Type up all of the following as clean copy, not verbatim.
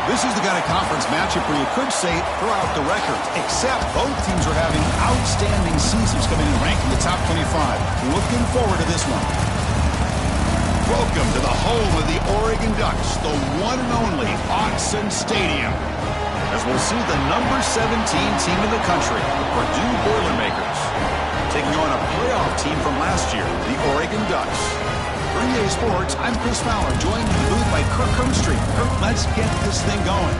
This is the kind of conference matchup where you could say throw out the records, except both teams are having outstanding seasons coming in ranked in the top 25. Looking forward to this one. Welcome to the home of the Oregon Ducks, the one and only Autzen Stadium. As we'll see the number 17 team in the country, the Purdue Boilermakers, taking on a playoff team from last year, the Oregon Ducks. For EA Sports, I'm Chris Fowler, joined in the booth by Kirk Herbstreit. Kirk, let's get this thing going.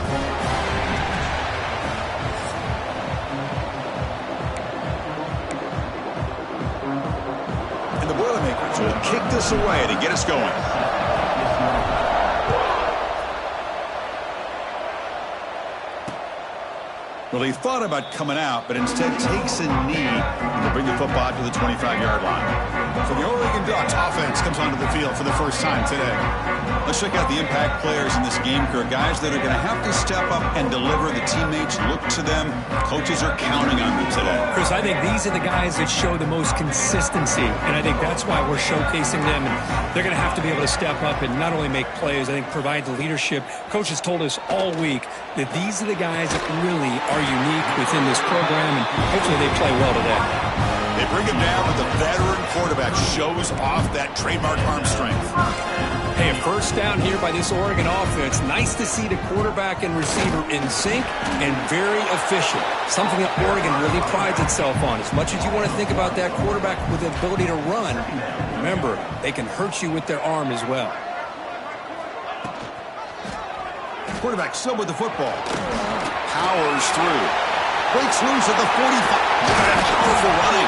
And the Boilermakers will kick this away to get us going. Well, he thought about coming out, but instead takes a knee to bring the football to the 25-yard line. So the Oregon Ducks offense comes onto the field for the first time today. Let's check out the impact players in this game, Kirk. Guys that are going to have to step up and deliver. The teammates look to them. Coaches are counting on them today. Chris, I think these are the guys that show the most consistency, and I think that's why we're showcasing them. And they're going to have to be able to step up and not only make plays, I think provide the leadership. Coach has told us all week that these are the guys that really are unique within this program, and hopefully they play well today. They bring him down, but the veteran quarterback shows off that trademark arm strength. Hey, a first down here by this Oregon offense. Nice to see the quarterback and receiver in sync and very efficient. Something that Oregon really prides itself on. As much as you want to think about that quarterback with the ability to run, remember, they can hurt you with their arm as well. Quarterback still with the football. Powers through. Breaks loose at the 45. What a powerful running.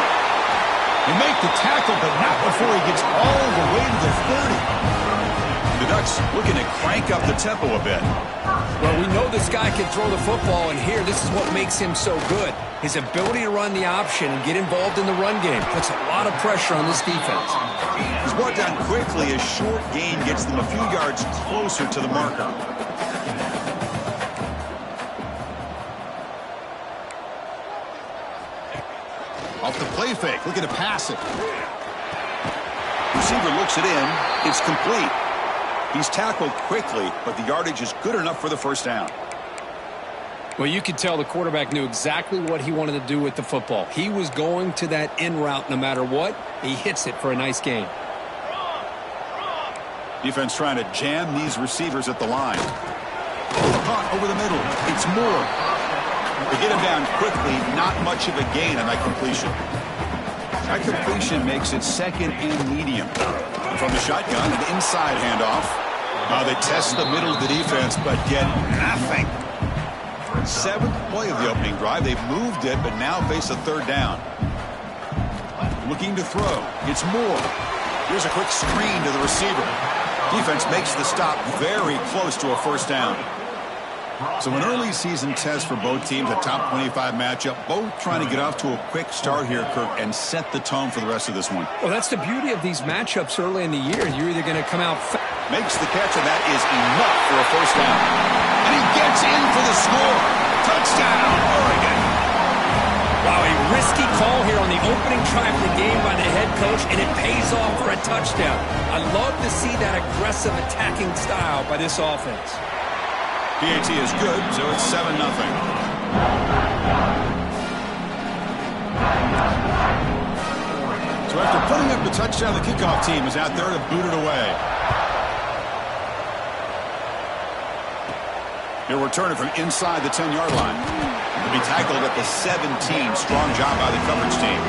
They make the tackle, but not before he gets all the way to the 30. The Ducks looking to crank up the tempo a bit. Well, we know this guy can throw the football, and here, this is what makes him so good. His ability to run the option and get involved in the run game puts a lot of pressure on this defense. He's brought down quickly. A short gain gets them a few yards closer to the marker. Off the play fake, looking to pass it. Receiver looks it in. It's complete. He's tackled quickly, but the yardage is good enough for the first down. Well, you could tell the quarterback knew exactly what he wanted to do with the football. He was going to that in route no matter what. He hits it for a nice gain. Defense trying to jam these receivers at the line. Caught over the middle. It's Moore. They get him down quickly, not much of a gain on that completion. That completion makes it second and medium. From the shotgun, an inside handoff. They test the middle of the defense, but get nothing. Seventh play of the opening drive. They've moved it, but now face a third down. Looking to throw. It's Moore. Here's a quick screen to the receiver. Defense makes the stop very close to a first down. So an early season test for both teams, a top 25 matchup, both trying to get off to a quick start here, Kirk, and set the tone for the rest of this one. Well, that's the beauty of these matchups early in the year. You're either going to come out makes the catch, and that is enough for a first down. And he gets in for the score. Touchdown, Oregon. Wow, a risky call here on the opening drive of the game by the head coach, and it pays off for a touchdown. I love to see that aggressive attacking style by this offense. PAT is good, so it's 7-0. So after putting up the touchdown, the kickoff team is out there to boot it away. He'll return it from inside the 10-yard line. He'll be tackled at the 17. Strong job by the coverage team.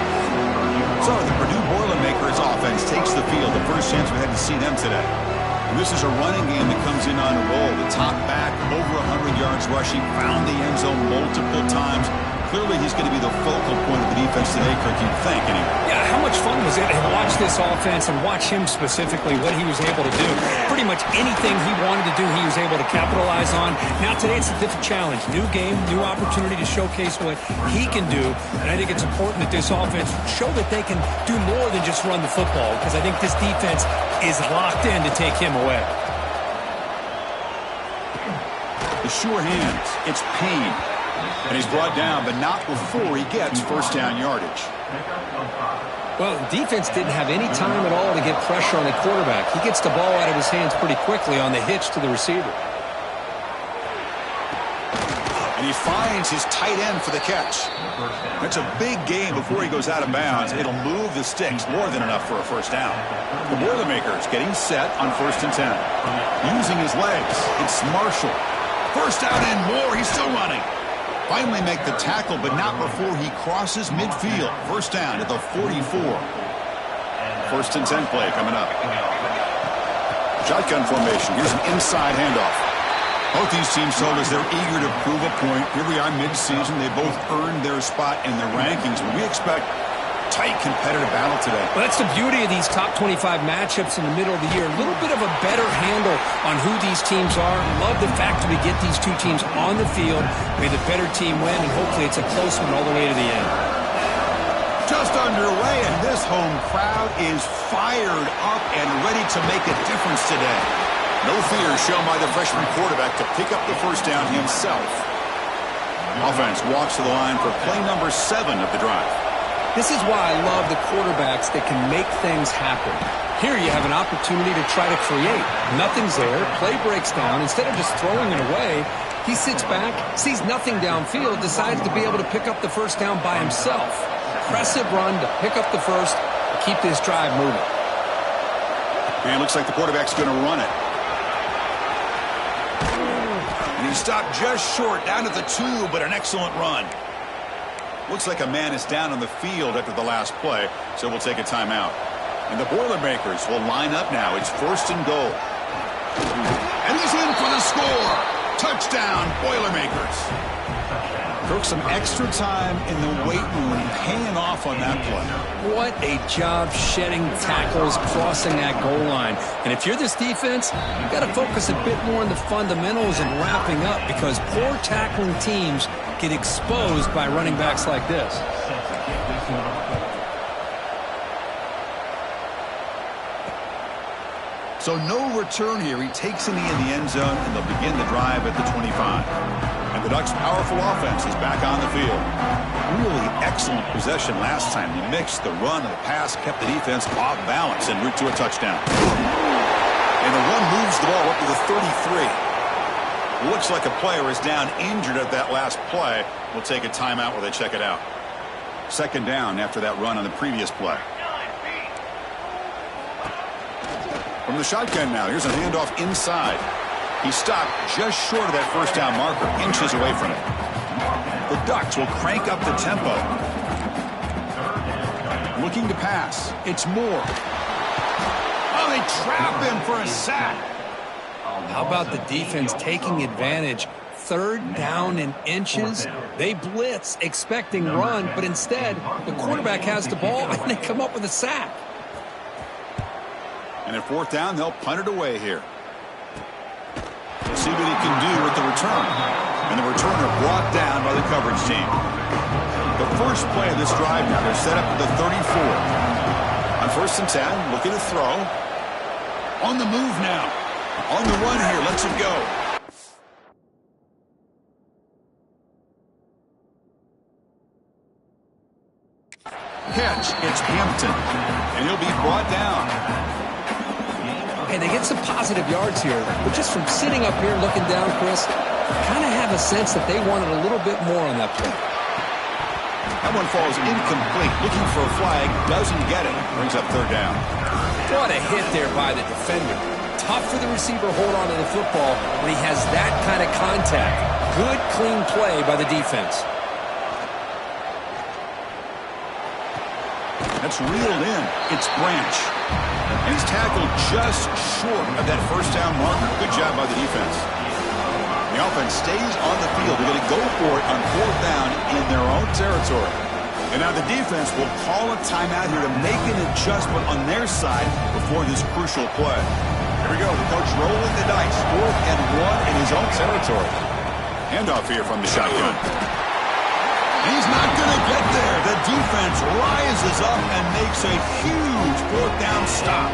So the Purdue Boilermakers offense takes the field. The first chance we had to see them today. And this is a running game that comes in on a roll. The top back, over 100 yards rushing, found the end zone multiple times. clearly he's going to be the focal point of the defense today, Kirk, you'd think, anyway. Yeah, how much fun was it to watch this offense and watch him specifically, what he was able to do. Pretty much anything he wanted to do, he was able to capitalize on. Now today it's a different challenge. New game, new opportunity to showcase what he can do. And I think it's important that this offense show that they can do more than just run the football, because I think this defense is locked in to take him away. The sure hands. It's Payne. And he's brought down, but not before he gets first down yardage. Well, defense didn't have any time at all to get pressure on the quarterback. He gets the ball out of his hands pretty quickly on the hitch to the receiver. And he finds his tight end for the catch. That's a big gain before he goes out of bounds. It'll move the sticks more than enough for a first down. The Boilermakers getting set on 1st and 10. Using his legs. It's Marshall. First down and more. He's still running. Finally make the tackle, but not before he crosses midfield. First down at the 44. 1st and 10 play coming up. Shotgun formation. Here's an inside handoff. Both these teams told us they're eager to prove a point. Here we are mid-season. They both earned their spot in the rankings, but we expect tight competitive battle today. Well, that's the beauty of these top 25 matchups in the middle of the year. A little bit of a better handle on who these teams are. Love the fact that we get these two teams on the field. May the better team win, and hopefully it's a close one all the way to the end. Just underway, and this home crowd is fired up and ready to make a difference today. No fear shown by the freshman quarterback to pick up the first down himself. Offense walks to the line for play number 7 of the drive. This is why I love the quarterbacks that can make things happen. Here you have an opportunity to try to create. Nothing's there. Play breaks down. Instead of just throwing it away, he sits back, sees nothing downfield, decides to be able to pick up the first down by himself. Impressive run to pick up the first, to keep this drive moving. And it looks like the quarterback's going to run it. And he stopped just short, down to the 2, but an excellent run. Looks like a man is down on the field after the last play, so we'll take a timeout. And the Boilermakers will line up now. It's 1st and goal. And he's in for the score. Touchdown, Boilermakers. Took some extra time in the weight room, paying off on that play. What a job shedding tackles, crossing that goal line. And if you're this defense, you've got to focus a bit more on the fundamentals and wrapping up, because poor tackling teams get exposed by running backs like this. So no return here. He takes in the end zone, and they'll begin the drive at the 25. And the Ducks' powerful offense is back on the field. Really excellent possession last time. He mixed the run and the pass, kept the defense off balance en route to a touchdown. And the run moves the ball up to the 33. Looks like a player is down injured at that last play. We'll take a timeout while they check it out. 2nd down after that run on the previous play. From the shotgun now, here's a handoff inside. He stopped just short of that first down marker, inches away from it. The Ducks will crank up the tempo. Looking to pass. It's Moore. Oh, they trap him for a sack. How about the defense taking advantage? 3rd down and inches. They blitz, expecting run, but instead, the quarterback has the ball, and they come up with a sack. And at 4th down, they'll punt it away here. We'll see what he can do with the return. And the returner brought down by the coverage team. The first play of this drive now, they're set up at the 34. On 1st and 10, looking to throw. On the move now. On the run here, lets it go. Catch, it's Hampton. And he'll be brought down. Hey, they get some positive yards here, but just from sitting up here looking down, Chris, kind of have a sense that they wanted a little bit more on that play. That one falls incomplete. Looking for a flag, doesn't get it. Brings up 3rd down. What a hit there by the defender. Tough for the receiver to hold on to the football when he has that kind of contact. Good, clean play by the defense. That's reeled in. It's Branch. And he's tackled just short of that first down marker. Good job by the defense. The offense stays on the field. They're going to go for it on 4th down in their own territory. And now the defense will call a timeout here to make an adjustment on their side before this crucial play. Here we go. The coach rolling the dice. 4th and 1 in his own territory. Handoff here from the shotgun. He's not going to get there. The defense rises up and makes a huge 4th down stop.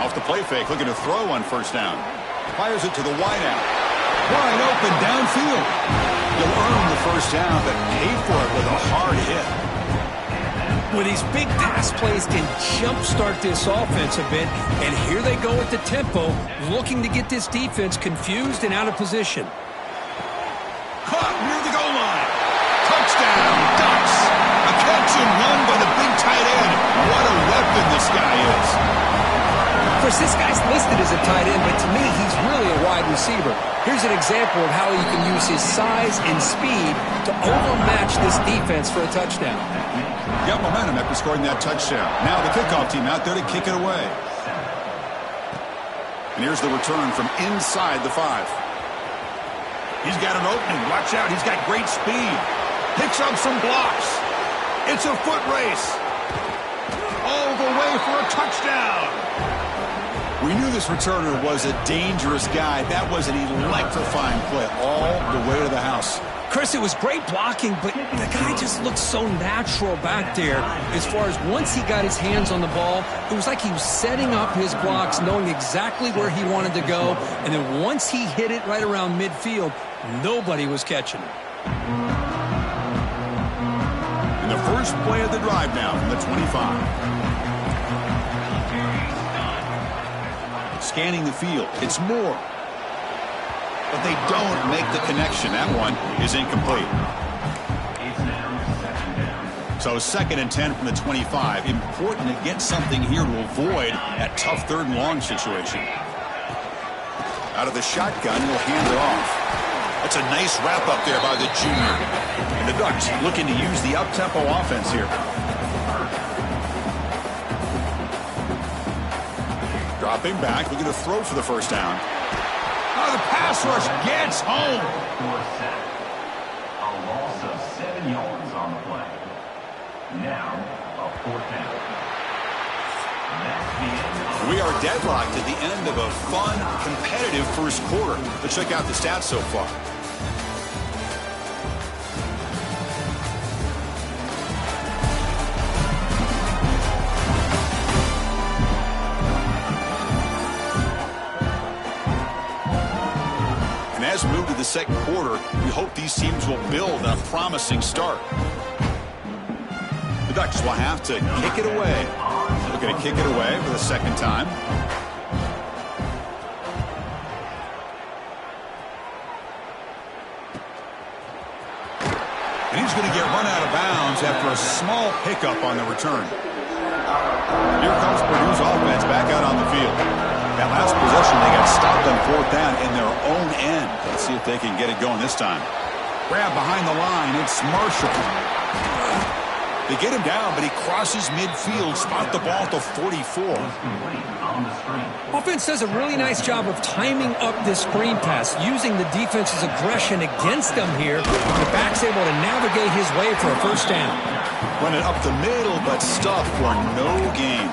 Off the play fake, looking to throw on 1st down. Fires it to the wideout. Wide open downfield. You'll earn the 1st down, but pay for it with a hard hit. Well, these big pass plays can jumpstart this offense a bit, and here they go at the tempo, looking to get this defense confused and out of position. Caught near the goal line. Touchdown, Ducks. A catch and run by the big tight end. What a weapon this guy is. Of course, this guy's listed as a tight end, but to me, he's really a wide receiver. Here's an example of how he can use his size and speed to overmatch this defense for a touchdown. Got momentum after scoring that touchdown. Now the kickoff team out there to kick it away. And here's the return from inside the 5. He's got an opening. Watch out. He's got great speed. Picks up some blocks. It's a foot race. All the way for a touchdown. We knew this returner was a dangerous guy. That was an electrifying play all the way to the house. Chris, it was great blocking, but the guy just looked so natural back there. As far as once he got his hands on the ball, it was like he was setting up his blocks, knowing exactly where he wanted to go. And then once he hit it right around midfield, nobody was catching it. And the first play of the drive now from the 25. Scanning the field. It's Moore. But they don't make the connection. That one is incomplete. So 2nd and 10 from the 25. Important to get something here to avoid that tough 3rd and long situation. Out of the shotgun, he'll hand it off. That's a nice wrap up there by the junior. And the Ducks looking to use the up-tempo offense here. Dropping back, looking to throw for the 1st down. Oh, the pass rush gets home. A loss of 7 yards on the play. Now, a 4th down. We are deadlocked at the end of a fun, competitive first quarter. Let's check out the stats so far. As we move to the 2nd quarter, we hope these teams will build a promising start. The Ducks will have to kick it away. Looking to kick it away for the 2nd time. And he's going to get run out of bounds after a small pickup on the return. Here comes Purdue's offense back out on the field. That last possession, they got stopped on 4th down in their own end. Let's see if they can get it going this time. Grab behind the line. It's Marshall. They get him down, but he crosses midfield. Spot the ball to 44. Offense does a really nice job of timing up this screen pass, using the defense's aggression against them here. The back's able to navigate his way for a 1st down. Run it up the middle, but stuff for no gain.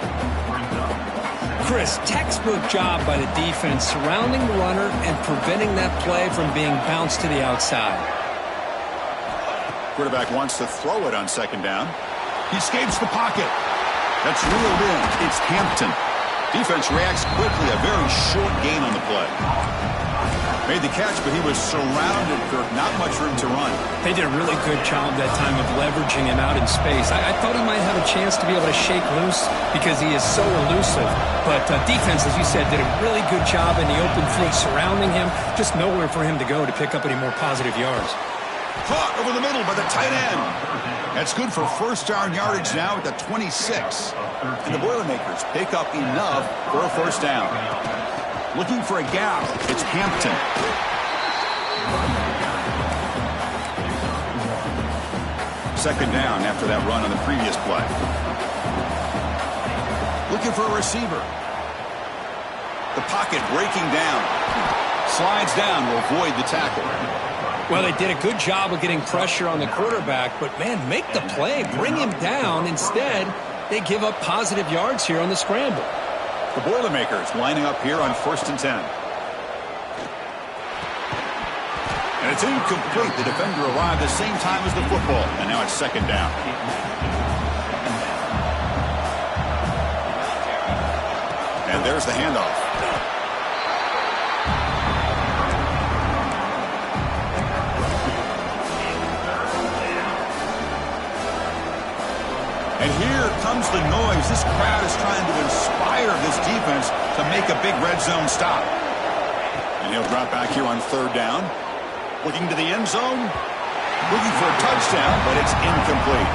Chris, textbook job by the defense surrounding the runner and preventing that play from being bounced to the outside. Quarterback wants to throw it on 2nd down. He escapes the pocket. That's reeled in. It's Hampton. Defense reacts quickly. A very short gain on the play. Made the catch, but he was surrounded, Kirk. Not much room to run. They did a really good job that time of leveraging him out in space. I thought he might have a chance to be able to shake loose because he is so elusive. But defense, as you said, did a really good job in the open field surrounding him. Just nowhere for him to go to pick up any more positive yards. Caught over the middle by the tight end. That's good for 1st down yardage now at the 26. And the Boilermakers pick up enough for a 1st down. Looking for a gap. It's Hampton. Second down after that run on the previous play. Looking for a receiver. The pocket breaking down. Slides down to avoid the tackle. Well, they did a good job of getting pressure on the quarterback, but, man, make the play. Bring him down. Instead, they give up positive yards here on the scramble. The Boilermakers lining up here on 1st and 10. And it's incomplete. The defender arrived the same time as the football, and now it's 2nd down. And there's the handoff. And here comes the noise. This crowd is trying to inspire this defense to make a big red zone stop. And he'll drop back here on 3rd down. Looking to the end zone. Looking for a touchdown, but it's incomplete.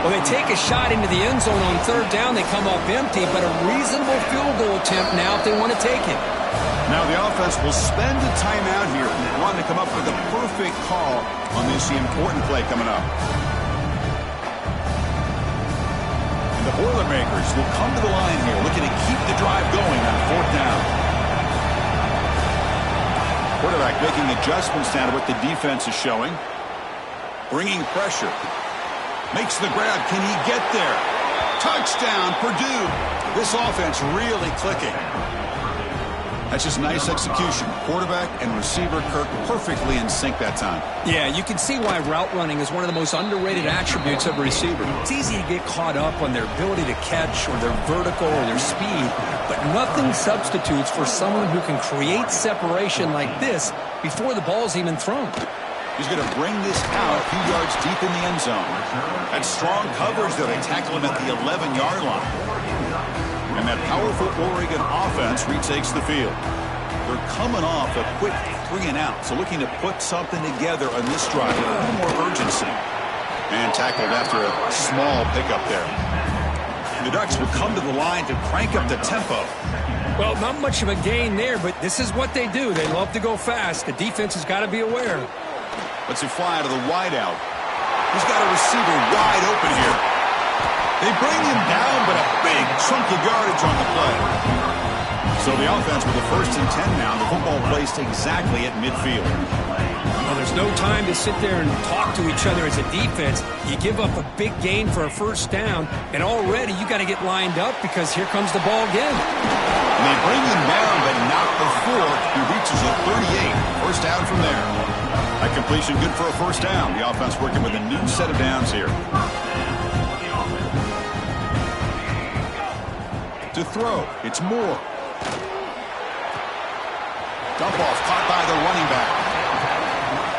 Well, they take a shot into the end zone on 3rd down. They come up empty, but a reasonable field goal attempt now if they want to take it. Now the offense will spend a timeout here, wanting to come up with a perfect call on this important play coming up. And the Boilermakers will come to the line here, looking to keep the drive going on 4th down. Quarterback making adjustments now to what the defense is showing. Bringing pressure. Makes the grab. Can he get there? Touchdown, Purdue. This offense really clicking. That's just nice execution. Quarterback and receiver Kirk perfectly in sync that time. Yeah, you can see why route running is one of the most underrated attributes of a receiver. It's easy to get caught up on their ability to catch or their vertical or their speed, but nothing substitutes for someone who can create separation like this before the ball's even thrown. He's going to bring this out a few yards deep in the end zone. That's strong coverage, though. They tackle him at the 11-yard line. And that powerful Oregon offense retakes the field. They're coming off a quick 3-and-out, so looking to put something together on this drive with a little more urgency. And tackled after a small pickup there. The Ducks will come to the line to crank up the tempo. Well, not much of a gain there, but this is what they do. They love to go fast. The defense has got to be aware. Let's see fly to the wideout. He's got a receiver wide open here. They bring him down, but a big chunk of yardage on the play. So the offense with the 1st and 10 now. The football placed exactly at midfield. Well, there's no time to sit there and talk to each other as a defense. You give up a big gain for a 1st down, and already you got to get lined up because here comes the ball again. And they bring him down, but not before he reaches a 38. 1st down from there. That completion good for a 1st down. The offense working with a new set of downs here. To throw, it's Moore. Dump off caught by the running back.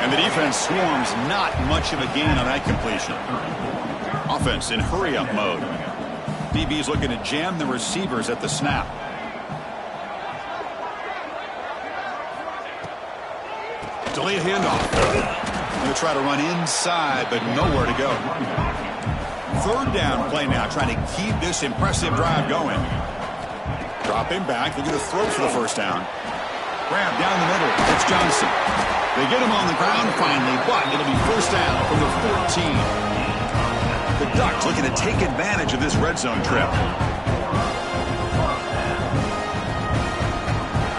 And the defense swarms, not much of a gain on that completion. Offense in hurry-up mode. DB's looking to jam the receivers at the snap. Delayed handoff. Going to try to run inside, but nowhere to go. 3rd down play now, trying to keep this impressive drive going. Dropping back, looking to throw for the 1st down. Grab down the middle, it's Johnson. They get him on the ground finally, but it'll be 1st down from the 14. The Ducks looking to take advantage of this red zone trip.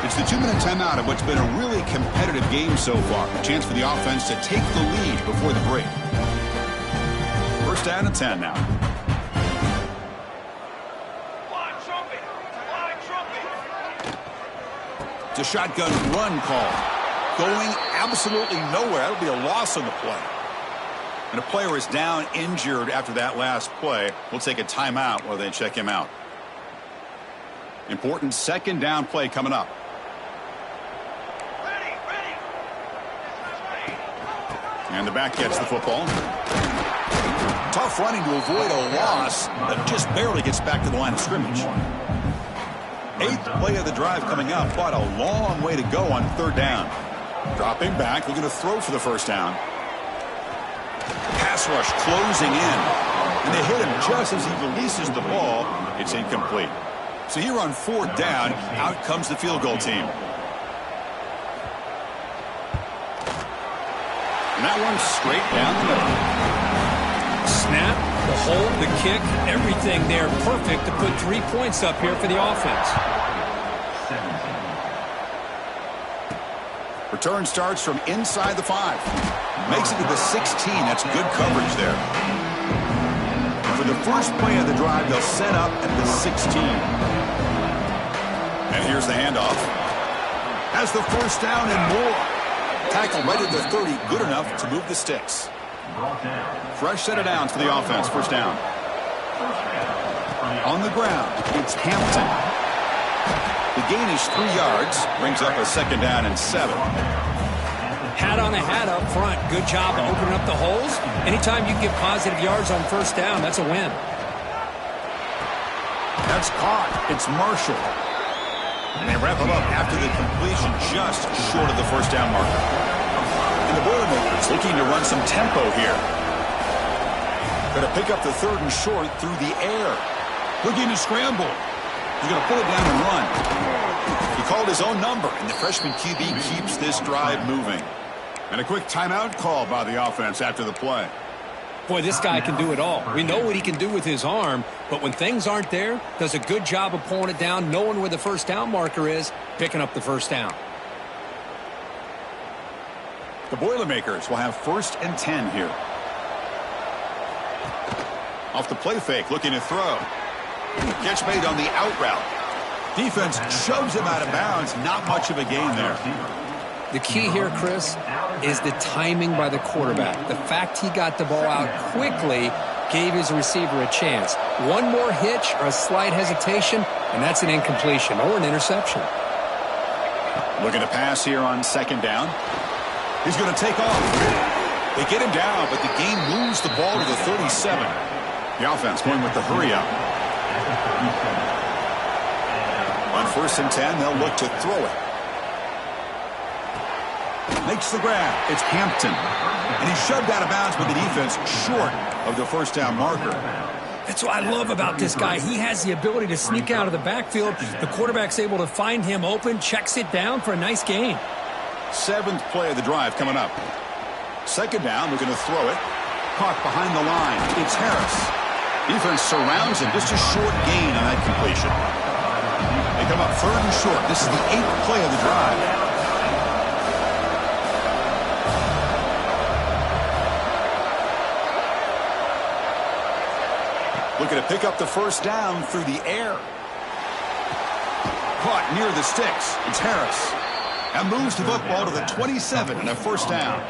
It's the 2-minute timeout of what's been a really competitive game so far. A chance for the offense to take the lead before the break. 1st down and 10 now. It's a shotgun run call. Going absolutely nowhere. That'll be a loss on the play. And a player is down injured after that last play. We'll take a timeout while they check him out. Important 2nd down play coming up. And the back gets the football. Tough running to avoid a loss, but just barely gets back to the line of scrimmage. 8th play of the drive coming up, but a long way to go on 3rd down. Dropping back, looking to throw for the 1st down. Pass rush closing in. And they hit him just as he releases the ball. It's incomplete. So here on 4th down, out comes the field goal team. And that one's straight down the middle. Snap, the hold, the kick, everything there perfect to put 3 points up here for the offense. Return starts from inside the 5. Makes it to the 16. That's good coverage there. For the first play of the drive, they'll set up at the 16. And here's the handoff. Has the first down and more. Tackle right at the 30. Good enough to move the sticks. Fresh set of downs for the offense. First down. On the ground, it's Hampton. The gain is 3 yards. Brings up a second down and 7. Hat on a hat up front. Good job of opening up the holes. Anytime you can get positive yards on first down, that's a win. That's caught. It's Marshall. And they wrap him up after the completion, just short of the first down marker. And the Boilermakers looking to run some tempo here. Going to pick up the 3rd and short through the air. Looking to scramble. He's going to pull it down and run. He called his own number, and the freshman QB keeps this drive moving. And a quick timeout call by the offense after the play. Boy, this guy can do it all. We know what he can do with his arm, but when things aren't there, does a good job of pulling it down, knowing where the first down marker is, picking up the first down. The Boilermakers will have 1st and 10 here. Off the play fake, looking to throw. Catch made on the out route. Defense shoves him out of bounds. Not much of a gain there. The key here, Chris, is the timing by the quarterback. The fact he got the ball out quickly gave his receiver a chance. One more hitch or a slight hesitation, and that's an incompletion or an interception. Looking to pass here on second down. He's going to take off. They get him down, but the game moves the ball to the 37. The offense going with the hurry up. On 1st and 10, they'll look to throw it. Makes the grab. It's Hampton. And he's shoved out of bounds with the defense short of the first down marker. That's what I love about this guy. He has the ability to sneak out of the backfield. The quarterback's able to find him open, checks it down for a nice gain. 7th play of the drive coming up. Second down, looking to throw it. Caught behind the line. It's Harris. Defense surrounds him. Just a short gain on that completion. They come up 3rd and short. This is the 8th play of the drive. Looking to pick up the first down through the air. Caught near the sticks. It's Harris. And moves the football to the 27 and a first down.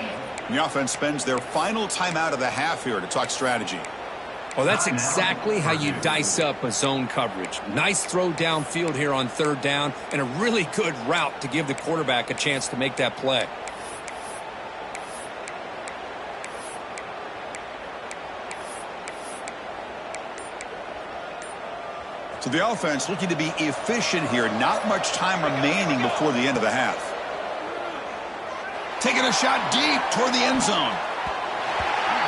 The offense spends their final timeout of the half here to talk strategy. Well, that's exactly how you dice up a zone coverage. Nice throw downfield here on 3rd down, and a really good route to give the quarterback a chance to make that play. So the offense looking to be efficient here. Not much time remaining before the end of the half. Taking a shot deep toward the end zone.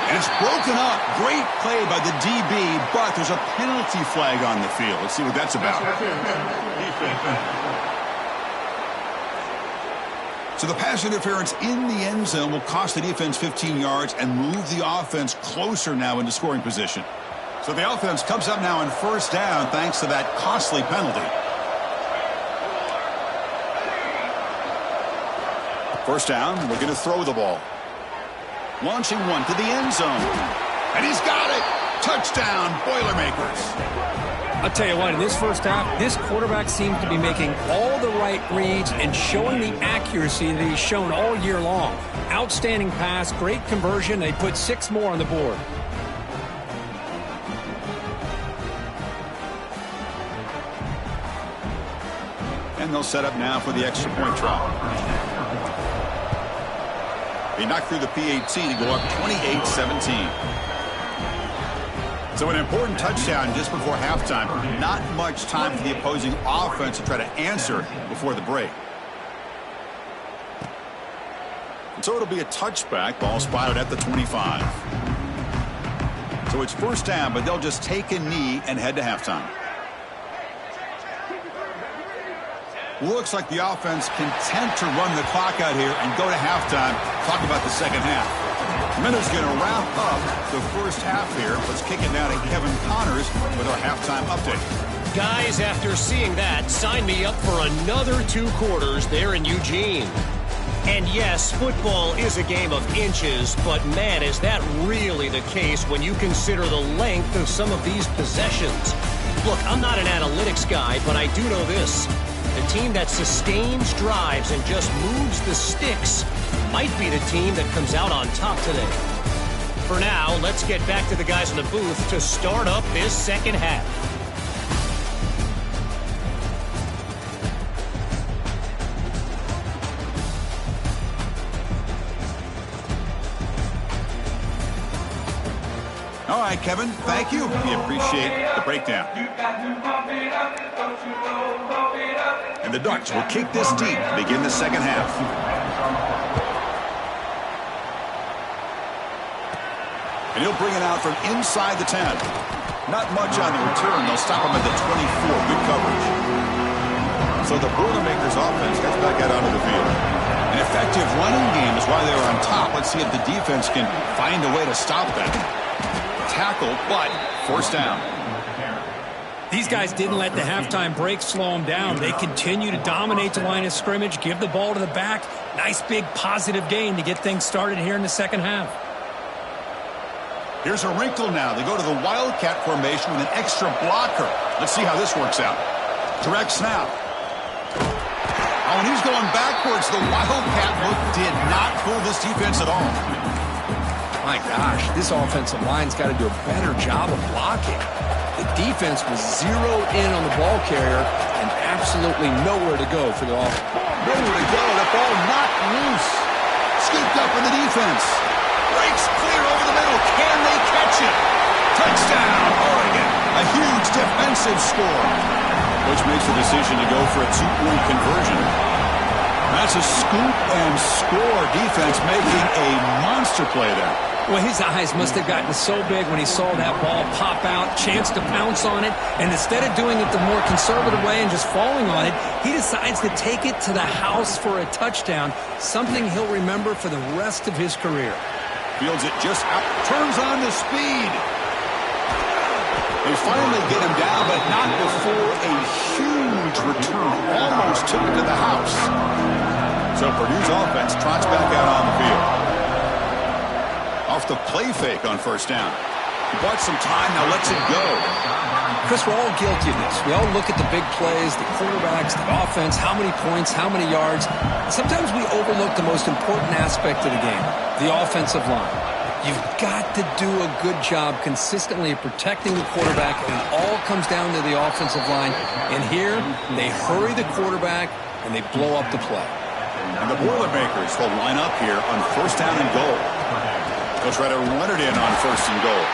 And it's broken up. Great play by the DB, but there's a penalty flag on the field. Let's see what that's about. So the pass interference in the end zone will cost the defense 15 yards and move the offense closer now into scoring position. So the offense comes up now on first down thanks to that costly penalty. First down, looking to throw the ball. Launching one to the end zone. And he's got it. Touchdown, Boilermakers. I'll tell you what, in this first half, this quarterback seems to be making all the right reads and showing the accuracy that he's shown all year long. Outstanding pass, great conversion. They put 6 more on the board. And they'll set up now for the extra point try. He knocked through the PAT to go up 28-17. So an important touchdown just before halftime. Not much time for the opposing offense to try to answer before the break. And so it'll be a touchback. Ball spotted at the 25. So it's first down, but they'll just take a knee and head to halftime. Looks like the offense content to run the clock out here and go to halftime. Talk about the second half. Minutes going to wrap up the first half here. Let's kick it down to Kevin Connors with our halftime update. Guys, after seeing that, sign me up for another 2 quarters there in Eugene. And yes, football is a game of inches, but man, is that really the case when you consider the length of some of these possessions. Look, I'm not an analytics guy, but I do know this. The team that sustains drives and just moves the sticks might be the team that comes out on top today. For now, let's get back to the guys in the booth to start up this second half. All right, Kevin, thank you. We appreciate the breakdown. And the Ducks will kick this deep to begin the second half. And he'll bring it out from inside the 10. Not much on the return. They'll stop him at the 24. Good coverage. So the Boilermakers offense gets back out onto the field. An effective running game is why they were on top. Let's see if the defense can find a way to stop that. Tackle, but forced down. These guys didn't let the halftime break slow them down. They continue to dominate the line of scrimmage, give the ball to the back. Nice big positive gain to get things started here in the second half. Here's a wrinkle now. They go to the Wildcat formation with an extra blocker. Let's see how this works out. Direct snap. Oh, and he's going backwards. The Wildcat look did not fool this defense at all. My gosh, this offensive line's got to do a better job of blocking. The defense was zeroed in on the ball carrier and absolutely nowhere to go for the offense. Nowhere to go. The ball knocked loose. Scooped up in the defense. Breaks clear over the middle. Can they catch it? Touchdown, Oregon. A huge defensive score. Which makes the decision to go for a two-point conversion. That's a scoop and score defense making a monster play there. Well, his eyes must have gotten so big when he saw that ball pop out, chance to pounce on it, and instead of doing it the more conservative way and just falling on it, he decides to take it to the house for a touchdown, something he'll remember for the rest of his career. Fields it just out, turns on the speed. They finally get him down, but not before a huge return. Almost took it to the house. So Purdue's offense trots back out on the field. Off the play fake on first down. He bought some time, now lets it go. Chris, we're all guilty of this. We all look at the big plays, the quarterbacks, the offense, how many points, how many yards. Sometimes we overlook the most important aspect of the game, the offensive line. You've got to do a good job consistently of protecting the quarterback, and it all comes down to the offensive line. And here, they hurry the quarterback, and they blow up the play. And the Boilermakers will line up here on first down and goal. They'll try to run it in on first and goal.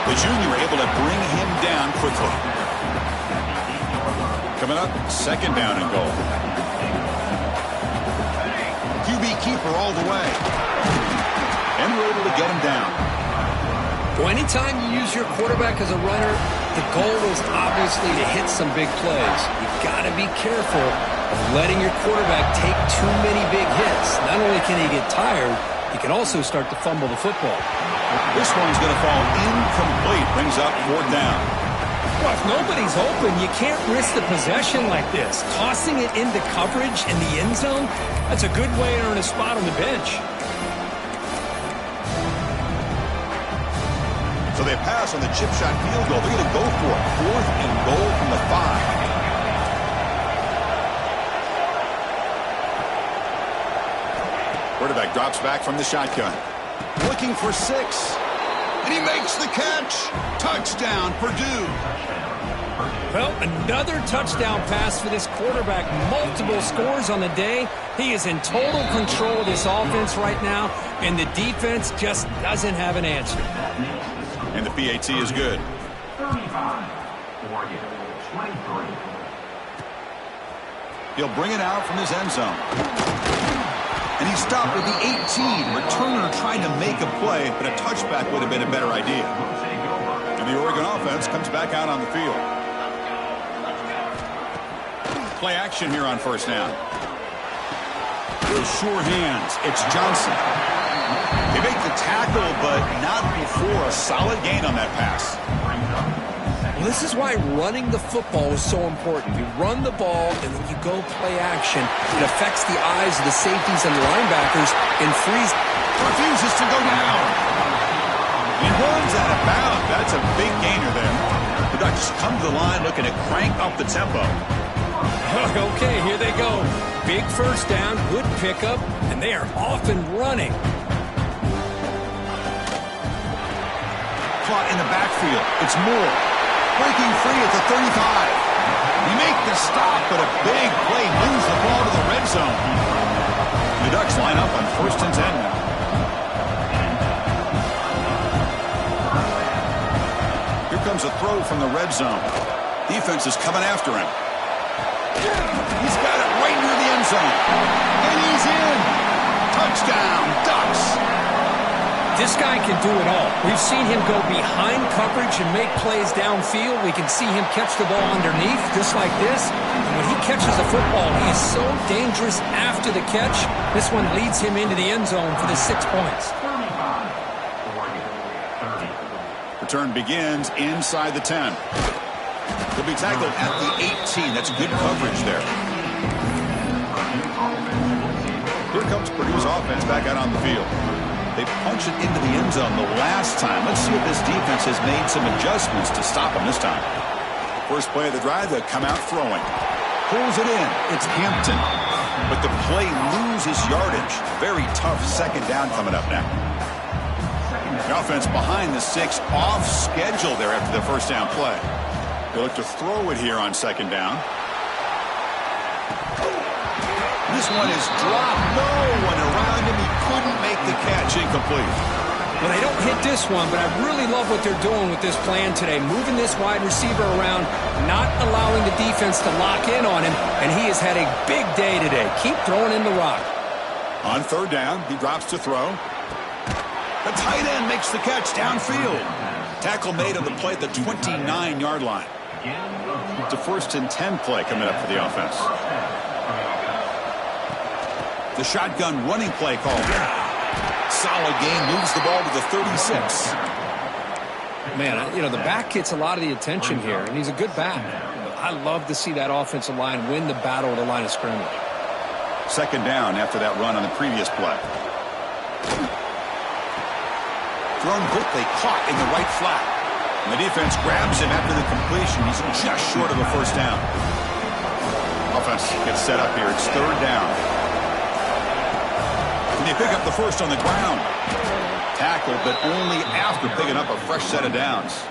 The junior able to bring him down quickly. Coming up, second down and goal. QB keeper all the way. And we're able to get him down. Well, anytime you use your quarterback as a runner, the goal is obviously to hit some big plays. You've got to be careful of letting your quarterback take too many big hits. Not only can he get tired, he can also start to fumble the football. This one's going to fall incomplete. Brings up fourth down. Well, if nobody's open, you can't risk the possession like this. Tossing it into coverage in the end zone, that's a good way to earn a spot on the bench. So they pass on the chip shot field goal. They're going to go for it. Fourth and goal from the 5. Quarterback drops back from the shotgun. Looking for 6. And he makes the catch. Touchdown, Purdue. Well, another touchdown pass for this quarterback. Multiple scores on the day. He is in total control of this offense right now, and the defense just doesn't have an answer. And the PAT is good. 35, Oregon, 23. He'll bring it out from his end zone. And he stopped at the 18. Returner trying to make a play, but a touchback would have been a better idea. And the Oregon offense comes back out on the field. Play action here on first down. With sure hands, it's Johnson. They make the tackle, but not before a solid gain on that pass. Well, this is why running the football is so important. You run the ball, and then you go play action. It affects the eyes of the safeties and linebackers and frees. Refuses to go down. He runs out of bounds. That's a big gainer there. The Ducks come to the line looking to crank up the tempo. Okay, here they go. Big first down, good pickup, and they are off and running. Caught in the backfield. It's Moore. Breaking free at the 35. He make the stop, but a big play moves the ball to the red zone. The Ducks line up on 1st and 10 now. Here comes a throw from the red zone. Defense is coming after him. He's got it right near the end zone. And he's in. Touchdown, Ducks. This guy can do it all. We've seen him go behind coverage and make plays downfield. We can see him catch the ball underneath, just like this. And when he catches the football, he is so dangerous after the catch. This one leads him into the end zone for the 6 points. Return begins inside the 10. He'll be tackled at the 18. That's good coverage there. Here comes Purdue's offense back out on the field. They punch it into the end zone the last time. Let's see if this defense has made some adjustments to stop them this time. First play of the drive, they'll come out throwing. Pulls it in. It's Hampton. But the play loses yardage. Very tough second down coming up now. The offense behind the 6, off schedule there after the first down play. They look to throw it here on second down. This one is dropped. No one around him. He couldn't make the catch. Incomplete. Well, they don't hit this one, but I really love what they're doing with this plan today. Moving this wide receiver around, not allowing the defense to lock in on him, and he has had a big day today. Keep throwing in the rock. On third down, he drops to throw. The tight end makes the catch downfield. Tackle made on the play at the 29-yard line. It's a 1st and 10 play coming up for the offense. The shotgun running play called. Solid game, moves the ball to the 36. Man, you know, the back gets a lot of the attention here, and he's a good back. I love to see that offensive line win the battle at the line of scrimmage. Second down after that run on the previous play. Thrown quickly, caught in the right flat. And the defense grabs him after the completion. He's just short of a first down. Offense gets set up here. It's third down. And they pick up the first on the ground. Tackled, but only after picking up a fresh set of downs.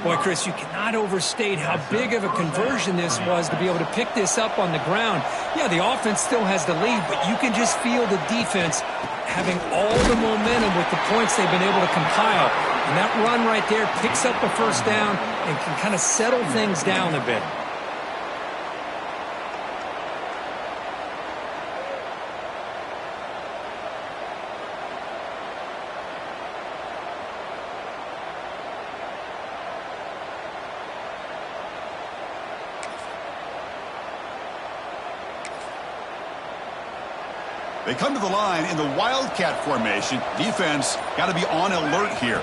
Boy, Chris, you cannot overstate how big of a conversion this was to be able to pick this up on the ground. Yeah, the offense still has the lead, but you can just feel the defense having all the momentum with the points they've been able to compile. And that run right there picks up a first down and can kind of settle things down a bit. They come to the line in the Wildcat formation. Defense got to be on alert here.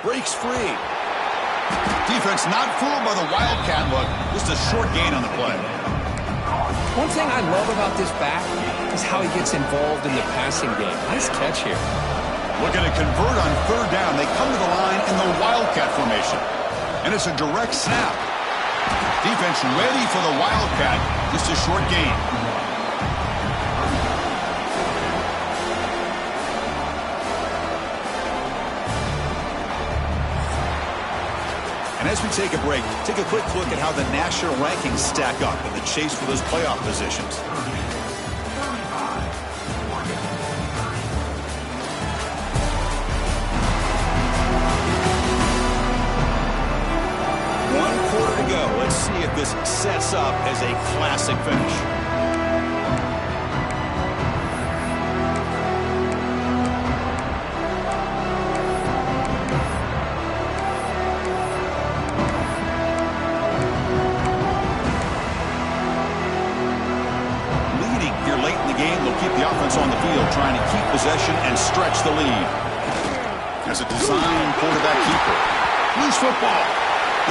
Breaks free. Defense not fooled by the Wildcat look. Just a short gain on the play. One thing I love about this back is how he gets involved in the passing game. Nice catch here. Looking to convert on third down. They come to the line in the Wildcat formation. And it's a direct snap. Defense ready for the Wildcat. Just a short gain. And as we take a break, take a quick look at how the national rankings stack up in the chase for those playoff positions. To go. Let's see if this sets up as a classic finish. Leading here late in the game, they'll keep the offense on the field, trying to keep possession and stretch the lead. As a design quarterback keeper. Loose football.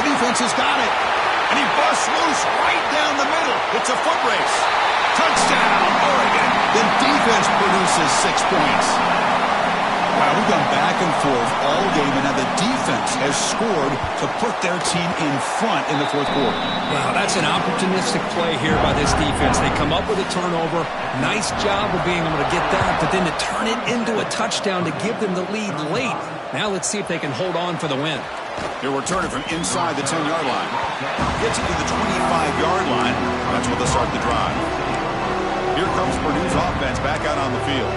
The defense has got it. And he busts loose right down the middle. It's a foot race. Touchdown, Oregon. The defense produces 6 points. Wow, we've gone back and forth all game, and now the defense has scored to put their team in front in the fourth quarter. Wow, that's an opportunistic play here by this defense. They come up with a turnover. Nice job of being able to get that, but then to turn it into a touchdown to give them the lead late. Now let's see if they can hold on for the win. They'll return it from inside the 10-yard line. Gets it to the 25-yard line. That's where they'll start the drive. Here comes Purdue's offense back out on the field.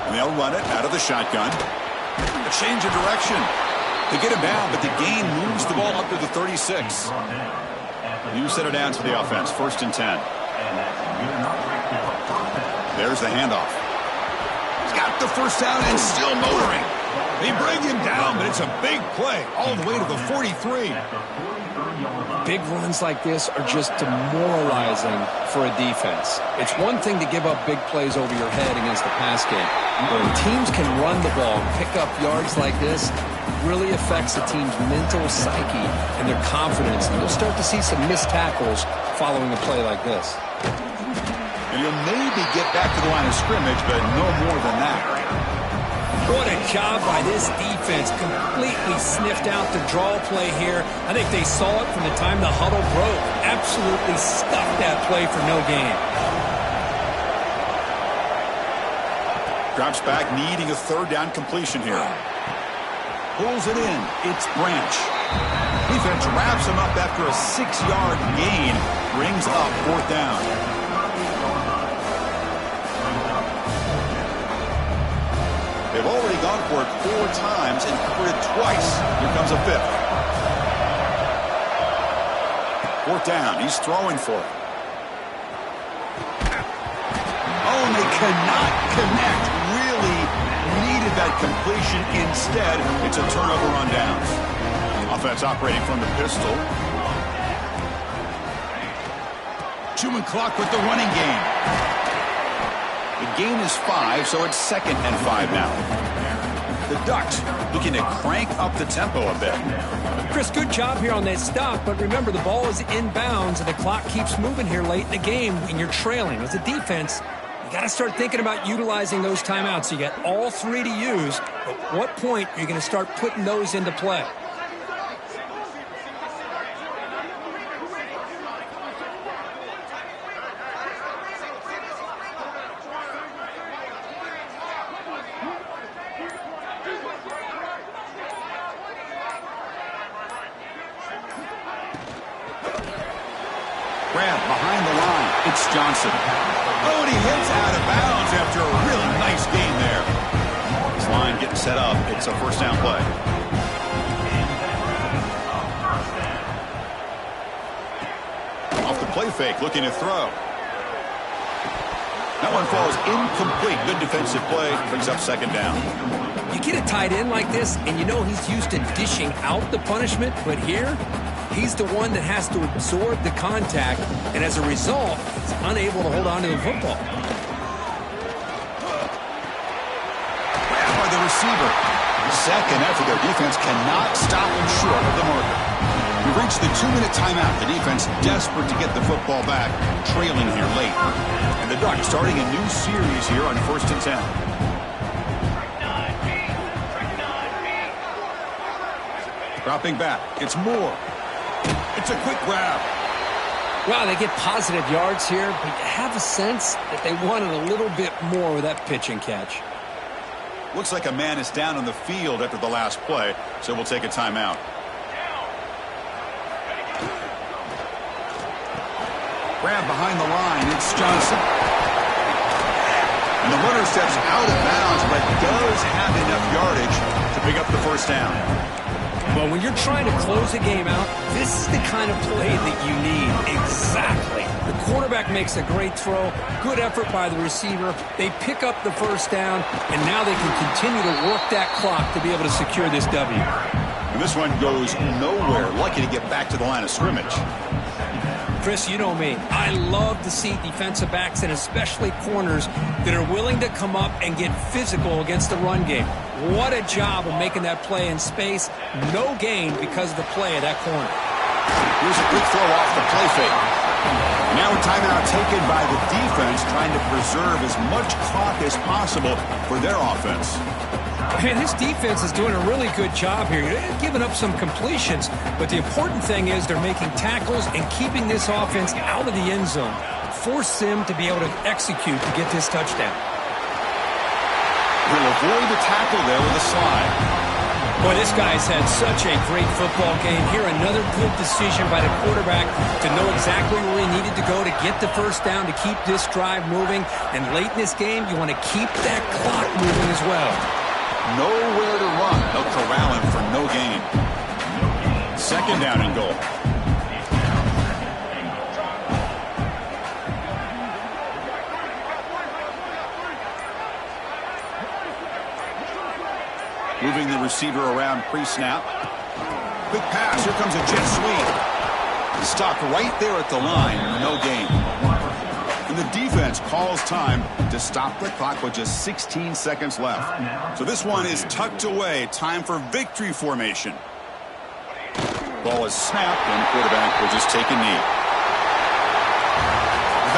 And they'll run it out of the shotgun. A change of direction. They get him down, but the gain moves the ball up to the 36. You set it down to the offense. 1st and 10. There's the handoff. He's got the first down and still motoring. They bring him down, but it's a big play all the way to the 43. Big runs like this are just demoralizing for a defense. It's one thing to give up big plays over your head against the pass game. When teams can run the ball, pick up yards like this, really affects the team's mental psyche and their confidence. And you'll start to see some missed tackles following a play like this. And you'll maybe get back to the line of scrimmage, but no more than that. What a job by this defense. Completely sniffed out the draw play here. I think they saw it from the time the huddle broke. Absolutely stuffed that play for no gain. Drops back, needing a 3rd down completion here. Pulls it in. It's Branch. Defense wraps him up after a 6-yard gain. Brings up 4th down. They've already gone for it 4 times and covered it twice. Here comes a 5th. 4th down. He's throwing for it. Oh, and they cannot connect. Really needed that completion. Instead, it's a turnover on downs. Offense operating from the pistol. Chewing clock with the running game. The gain is 5, so it's 2nd and 5 now. The Ducks looking to crank up the tempo a bit. Chris, good job here on that stop, but remember the ball is inbounds and the clock keeps moving here late in the game and you're trailing. As a defense, you got to start thinking about utilizing those timeouts. You got all 3 to use. At what point are you going to start putting those into play? Grab behind the line. It's Johnson. Oh, and he hits out of bounds after a really nice gain there. This line getting set up. It's a 1st down play. Off the play fake, looking to throw. That one falls incomplete. Good defensive play. Brings up 2nd down. You get a tight end like this, and you know he's used to dishing out the punishment, but here, he's the one that has to absorb the contact, and as a result, he's unable to hold on to the football. Grabbed by the receiver. Second effort, their defense cannot stop him short of the marker. We've reached the 2-minute timeout. The defense desperate to get the football back, trailing here late. And the Ducks starting a new series here on 1st and 10. Dropping back. It's Moore. It's a quick grab. Wow, they get positive yards here, but you have a sense that they wanted a little bit more with that pitch and catch. Looks like a man is down on the field after the last play, so we'll take a timeout. Grab behind the line. It's Johnson. And the runner steps out of bounds, but does have enough yardage to pick up the 1st down. Well, when you're trying to close a game out, this is the kind of play that you need. Exactly. The quarterback makes a great throw. Good effort by the receiver. They pick up the 1st down, and now they can continue to work that clock to be able to secure this W. And this one goes nowhere. Lucky to get back to the line of scrimmage. Chris, you know me. I love to see defensive backs and especially corners that are willing to come up and get physical against the run game. What a job of making that play in space. No gain because of the play of that corner. Here's a quick throw off the play fake. Now a timeout taken by the defense, trying to preserve as much clock as possible for their offense. Man, this defense is doing a really good job here. They're giving up some completions, but the important thing is they're making tackles and keeping this offense out of the end zone. Force them to be able to execute to get this touchdown. He'll avoid the tackle there with a slide. Boy, this guy's had such a great football game. Here, another good decision by the quarterback to know exactly where he needed to go to get the first down, to keep this drive moving. And late in this game, you want to keep that clock moving as well. Nowhere to run. They'll corral him for no gain. Second down and goal. Moving the receiver around pre-snap. Quick pass. Here comes a jet sweep. Stopped right there at the line. No gain. And the defense calls time to stop the clock with just 16 seconds left. So this one is tucked away. Time for victory formation. Ball is snapped, and the quarterback will just take a knee.